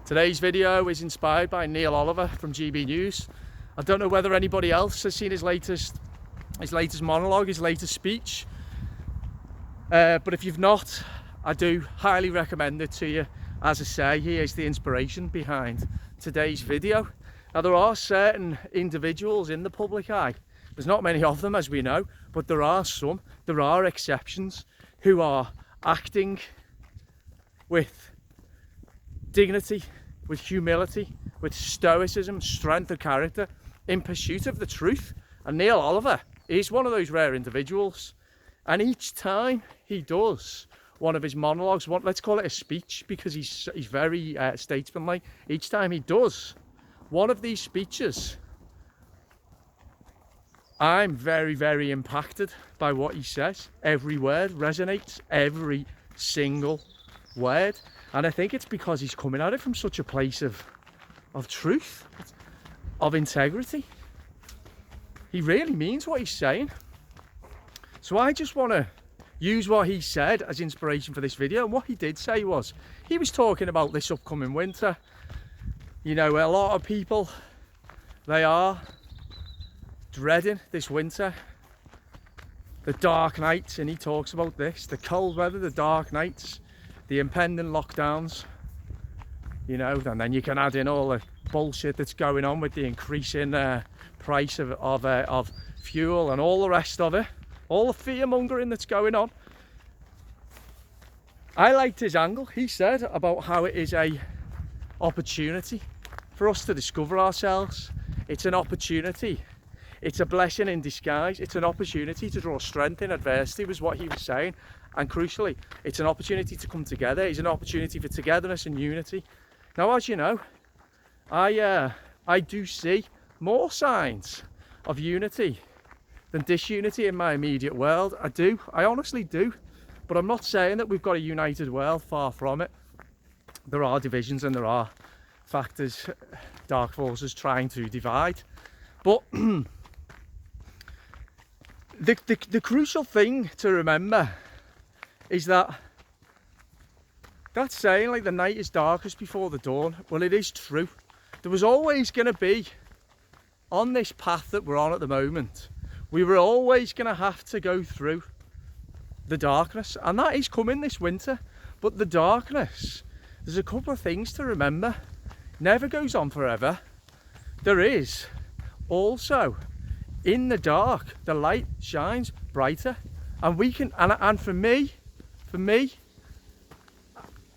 Today's video is inspired by Neil Oliver from GB News. I don't know whether anybody else has seen his latest monologue, his latest speech. But if you've not, I do highly recommend it to you. As I say, he is the inspiration behind today's video. Now, there are certain individuals in the public eye. There's not many of them, as we know, but there are some. There are exceptions who are acting with dignity, with humility, with stoicism, strength of character, in pursuit of the truth. And Neil Oliver is one of those rare individuals. And each time he does one of his monologues, let's call it a speech, because he's very statesmanlike. Each time he does one of these speeches, I'm very, very impacted by what he says. Every word resonates, every single word. And I think it's because he's coming at it from such a place of truth, of integrity. He really means what he's saying. So I just want to use what he said as inspiration for this video. And what he did say was, he was talking about this upcoming winter. You know, a lot of people, they are dreading this winter, the dark nights, and he talks about this, the cold weather, the dark nights, the impending lockdowns, you know, and then you can add in all the bullshit that's going on with the increasing price of fuel and all the rest of it, all the fear mongering that's going on. I liked his angle. He said about how it is a opportunity for us to discover ourselves. It's an opportunity. It's a blessing in disguise. It's an opportunity to draw strength in adversity, was what he was saying. And crucially, it's an opportunity to come together. It's an opportunity for togetherness and unity. Now, as you know, I do see more signs of unity than disunity in my immediate world. I do. I honestly do. But I'm not saying that we've got a united world. Far from it. There are divisions and there are factors, dark forces trying to divide. But the crucial thing to remember is that saying, like, the night is darkest before the dawn, well, it is true. There was always going to be, on this path that we're on at the moment, we were always going to have to go through the darkness, and that is coming this winter. But the darkness, there's a couple of things to remember. Never goes on forever. There is also, in the dark, the light shines brighter, and we can, and for me,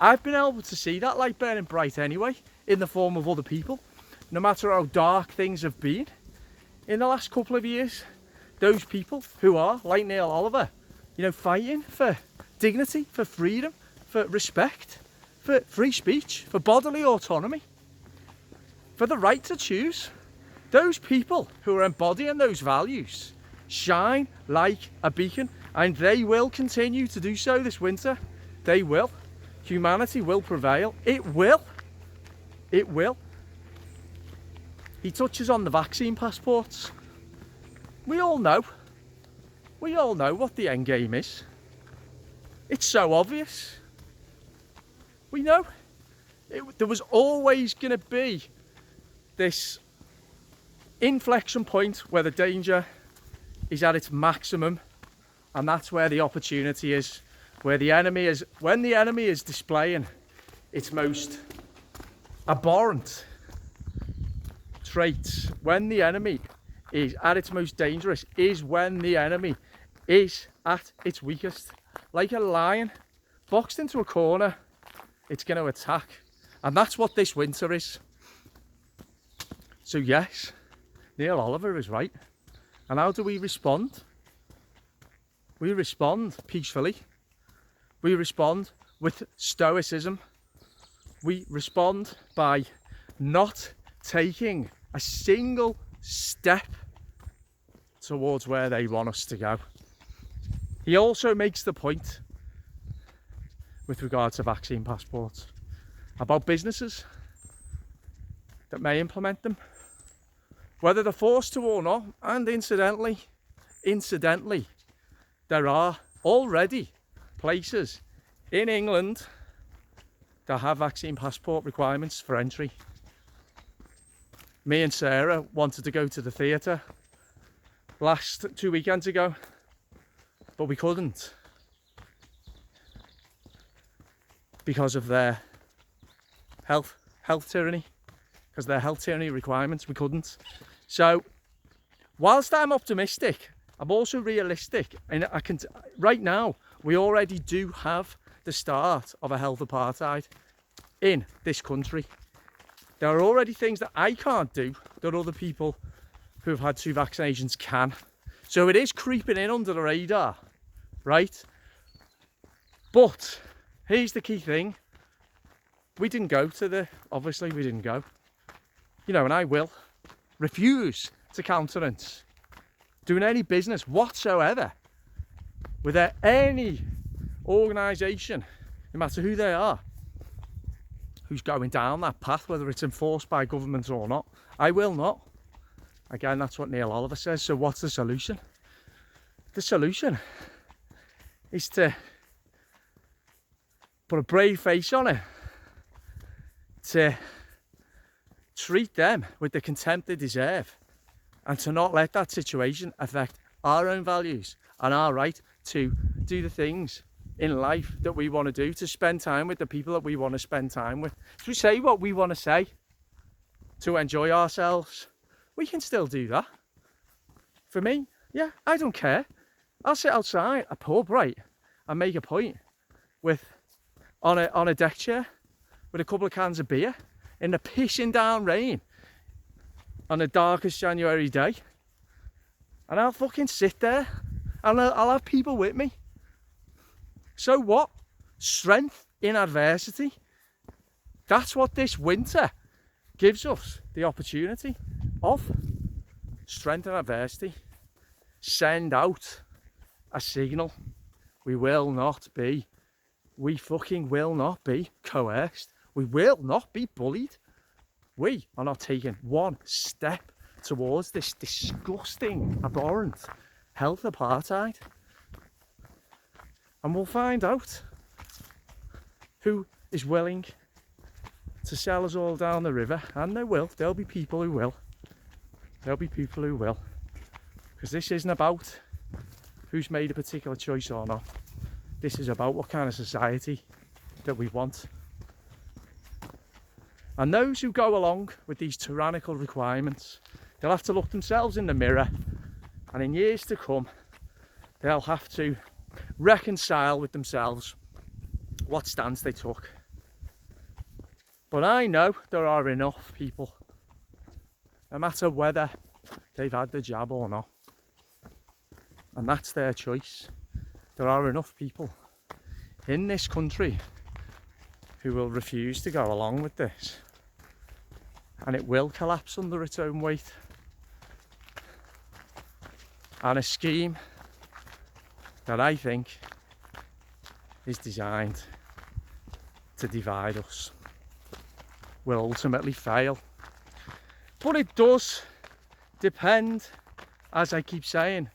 I've been able to see that light burning bright anyway, in the form of other people. No matter how dark things have been in the last couple of years, those people who are, like Neil Oliver, you know, fighting for dignity, for freedom, for respect, for free speech, for bodily autonomy, for the right to choose. Those people who are embodying those values shine like a beacon, and they will continue to do so this winter. They will. Humanity will prevail. It will. It will. He touches on the vaccine passports. We all know what the end game is. It's so obvious. We know. There was always going to be this inflection point where the danger is at its maximum, and that's where the opportunity is, where the enemy is, when the enemy is displaying its most abhorrent traits, when the enemy is at its most dangerous, is when the enemy is at its weakest. Like a lion boxed into a corner, it's going to attack, and that's what this winter is. So yes, Neil Oliver is right. And how do we respond? We respond peacefully. We respond with stoicism. We respond by not taking a single step towards where they want us to go. He also makes the point, with regard to vaccine passports, about businesses that may implement them, whether they're forced to or not. And incidentally, there are already places in England that have vaccine passport requirements for entry. Me and Sarah wanted to go to the theatre last 2 weekends ago, but we couldn't because of their health tyranny, because their health tyranny requirements. We couldn't. So whilst I'm optimistic, I'm also realistic, and right now we already do have the start of a health apartheid in this country. There are already things that I can't do that other people who have had 2 vaccinations can. So it is creeping in under the radar, right? But here's the key thing. We didn't go to obviously we didn't go. You know, and I will refuse to countenance doing any business whatsoever with any organisation, no matter who they are, who's going down that path, whether it's enforced by government or not. I will not. Again, that's what Neil Oliver says. So what's the solution? The solution is to put a brave face on it, to treat them with the contempt they deserve, and to not let that situation affect our own values and our right to do the things in life that we want to do, to spend time with the people that we want to spend time with, to say what we want to say, to enjoy ourselves. We can still do that. For me, yeah, I don't care. I'll sit outside a pub, right, and make a point on a deck chair with a couple of cans of beer in the pissing down rain on the darkest January day, and I'll fucking sit there and I'll have people with me. So what? Strength in adversity. That's what this winter gives us the opportunity of. Strength in adversity. Send out a signal. We fucking will not be coerced. We will not be bullied. We are not taking one step towards this disgusting, abhorrent health apartheid. And we'll find out who is willing to sell us all down the river. And they will. There'll be people who will. There'll be people who will. Because this isn't about who's made a particular choice or not. This is about what kind of society that we want. And those who go along with these tyrannical requirements, they'll have to look themselves in the mirror, and in years to come, they'll have to reconcile with themselves what stance they took. But I know there are enough people, no matter whether they've had the jab or not, and that's their choice. There are enough people in this country who will refuse to go along with this, and it will collapse under its own weight. And a scheme that I think is designed to divide us will ultimately fail. But it does depend, as I keep saying,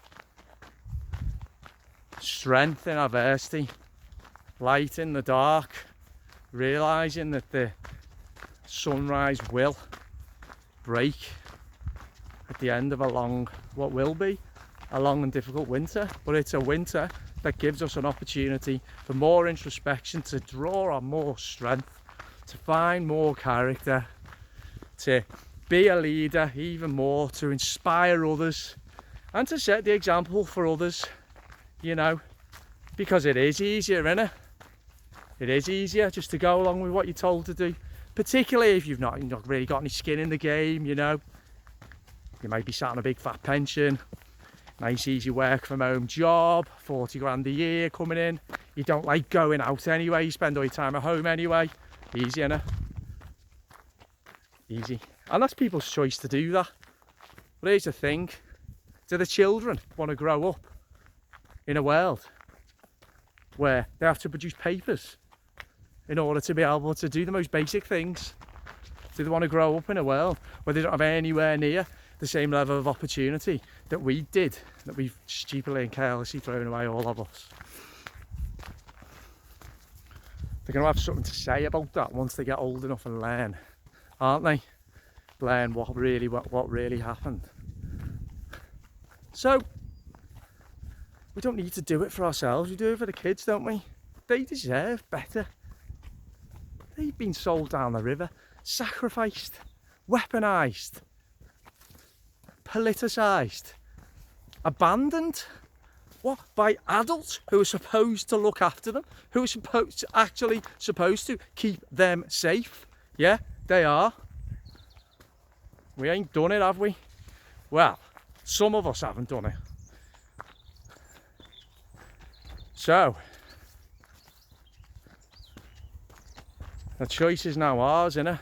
strength in adversity, light in the dark, realising that the sunrise will break at the end of what will be a long and difficult winter. But it's a winter that gives us an opportunity for more introspection, to draw on more strength, to find more character, to be a leader even more, to inspire others, and to set the example for others, you know, because it is easier, innit? It is easier just to go along with what you're told to do, particularly if you've not really got any skin in the game, you know. You might be sat on a big fat pension, nice easy work from home job, 40 grand a year coming in. You don't like going out anyway, you spend all your time at home anyway. Easy, innit? Easy. And that's people's choice to do that. But here's the thing, do the children want to grow up in a world where they have to produce papers in order to be able to do the most basic things? Do they want to grow up in a world where they don't have anywhere near the same level of opportunity that we did, that we've stupidly and carelessly thrown away, all of us? They're going to have something to say about that once they get old enough and learn, aren't they? Learn what really happened. So we don't need to do it for ourselves, we do it for the kids, don't we? They deserve better. They've been sold down the river, sacrificed, weaponised, politicised, abandoned. What? By adults who are supposed to look after them, who are actually supposed to keep them safe. Yeah, they are. We ain't done it, have we? Well, some of us haven't done it. So, the choice is now ours, innit?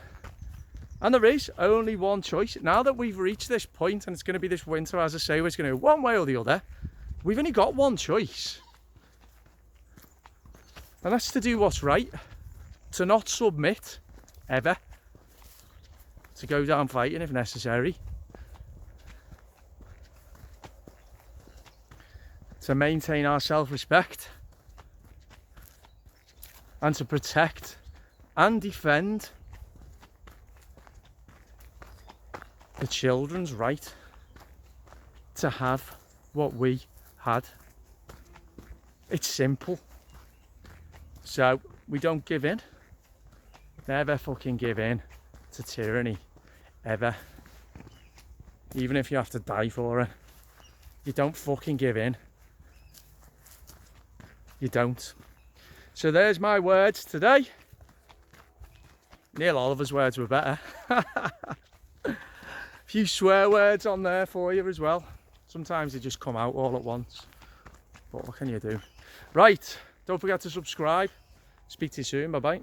And there is only one choice. Now that we've reached this point, and it's going to be this winter, as I say, it's going to go one way or the other. We've only got one choice. And that's to do what's right. To not submit, ever. To go down fighting if necessary. To maintain our self-respect. And to protect and defend the children's right to have what we had. It's simple. So we don't give in. Never fucking give in to tyranny, ever. Even if you have to die for it, you don't fucking give in. You don't. So there's my words today. Neil Oliver's words were better. A few swear words on there for you as well. Sometimes they just come out all at once. But what can you do? Right, don't forget to subscribe. Speak to you soon. Bye bye.